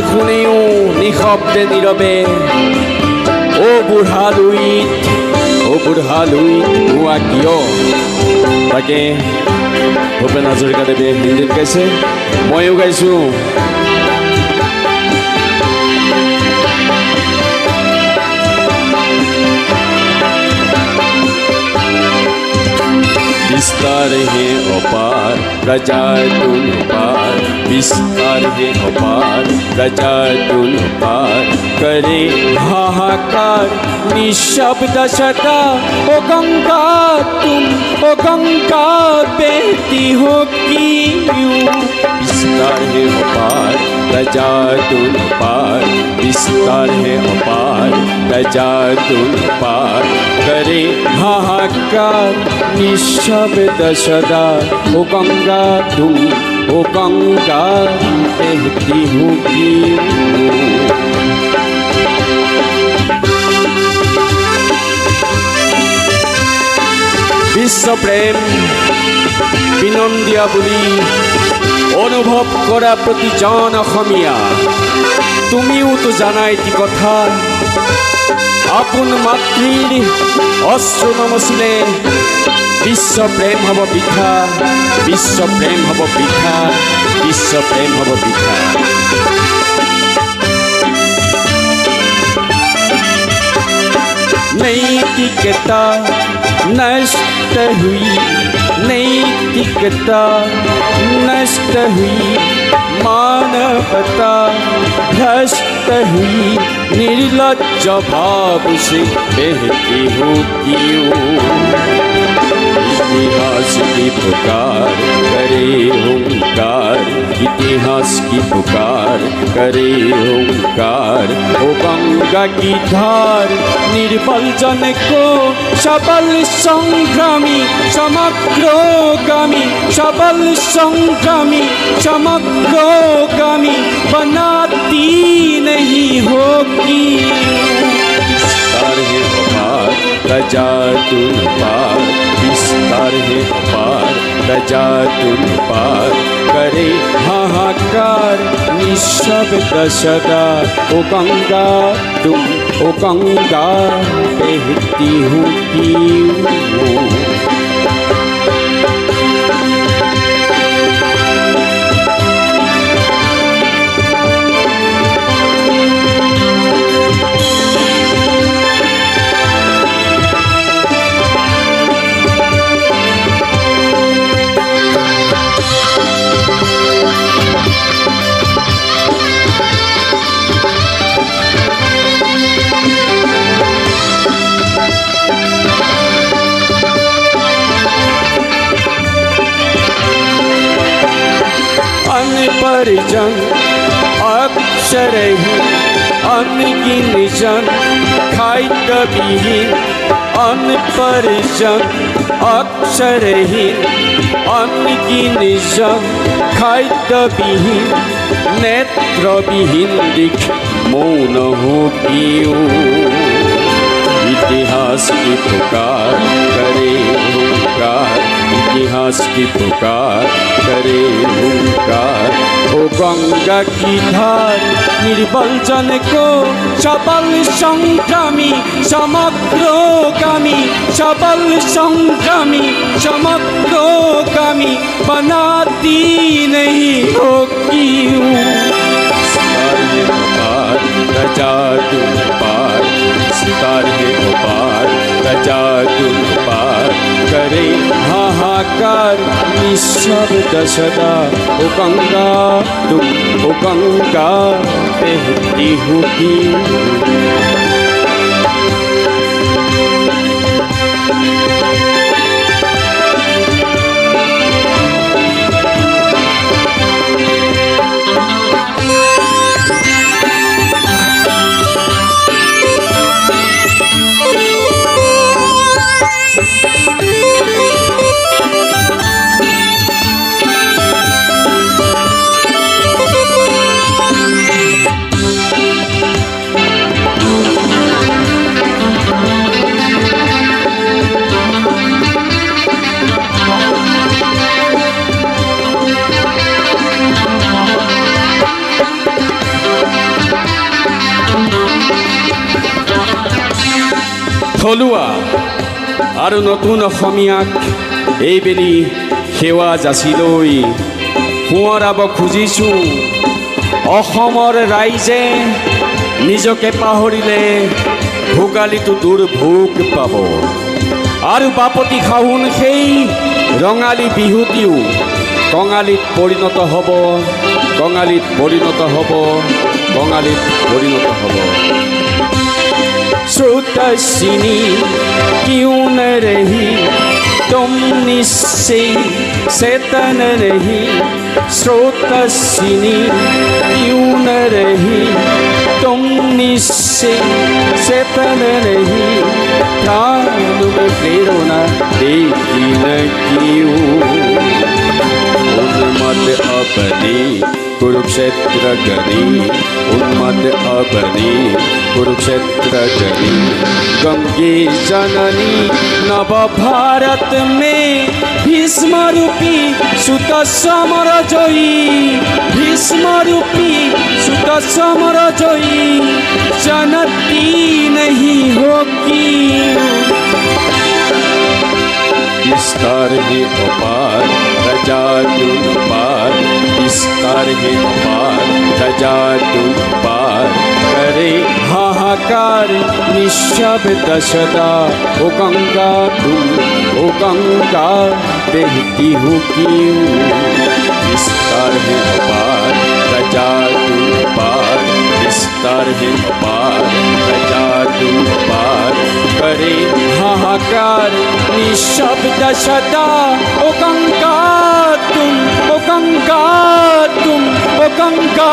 শুনিও নিশব্দে নীৰৱে বুঢ়া লুইত মোৱা কিয়। তাকে ভূপেন হাজৰিকাদেৱে হিন্দীত গাইছে, ময়ো গাইছোঁ। विस्तार है अपार प्रजा तुम पार, विस्तार है अपार प्रजा तुम पार, करे हाहाकार निशब्द सदा ओ गंगा तुम, ओ गंगा बहती हो क्यों। विस्तार है अपार प्रजा तुम पार, विस्तार है अपार प्रजा तुम पार, करे हाहाकार निशब्द सदा ओ गंगा तुम, ओ गंगा बहती हो क्यों। বিশ্ব প্রেম বিনন্দিয়া বুলি অনুভৱ কৰা প্ৰতিজন অসমীয়া, তুমিও তো জানা এটি কথা, আপোন মাতৃৰ অশ্ৰু নমচিলে বিশ্ব প্রেম হব বৃথা, বিশ্ব প্রেম হব বৃথা, বিশ্ব প্রেম হব বৃথা। नैतिकता नष्ट हुई, नैतिकता नष्ट हुई, मानवता भ्रष्ट हुई, निर्लज्ज भाव से बहती हो क्यों। इतिहास की पुकार करे ओंकार, इतिहास की पुकार करे ओंकार, ओ गंगा की धार निर्बल जन को सबल संग्रामी समग्रगामी, सबल संग्रामी समग्रगामी बनाती नहीं होगी। विस्तार है अपार प्रजा तुम पार, विस्तार है अपार प्रजा तुम पार, करे हाहाकार निशब्द सदा ओ गंगा तुम, ओ गंगा बहती हो क्यों। परिजन अक्षरहीन अनगिन जन खाद्यविहीन, अनपरिजन अक्षरहीन अनगिन जन खाद्यविहीन, नेत्रविहीन दिख मौन हो क्यों। इतिहास की पुकार करे ओंकार, इतिहास की पुकार करे ओंकार, ओ गंगा की धार निर्बल जन को सबल संग्रामी समग्रगामी, सबल संग्रामी समग्रगामी बनाती नहीं हो क्यों। प्रजा तुम पार, विस्तार है अपार प्रजा तुम पार, करे हाहाकार निशब्द सदा ओ गंगा तुम, ओ गंगा बहती होगी। আৰু নতুন অসমীয়াক এইবেলি সেৱা যাচি লৈ সোঁৱৰাব খুজিছোঁ। অসমৰ ৰাইজে নিজকে পাহৰিলে ভোগালীটো দুৰ্ভোগ পাব আৰু বাপতি সাহোন সেই ৰঙালী বিহুটিও কঙালীত পৰিণত হ'ব, কঙালীত পৰিণত হ'ব, কঙালীত পৰিণত হ'ব। श्रोतसिनी क्यों न रही तुम निश्चय चेतन रही, स्रोतसिनी क्यों न रही तुम निश्चय चेतन रही, प्राण में प्रेरणा देती न क्यों। उन्मत्त अपनी कुरुक्षेत्र गरी, उन्मत्त अपनी कुरुक्षेत्र गरी, गंगे जननी नव भारत में भीष्म रूपी सुत समर जयी, भीष्म रूपी सुत समर जयी जनती नहीं होगी। विस्तार है अपार प्रजा तुम पार, विस्तार है अपार प्रजा तुम पार, करे हाहाकार निशब्द सदा। ओ गंगा तुम, ओ गंगा बहती हो क्यों। विस्तार है अपार प्रजा तुम पार, विस्तार है अपार प्रजा तुम पार, करे हाहाकार निशब्द सदा। ओ गंगा तुम, ओ गंगा तुम, ओ गंगा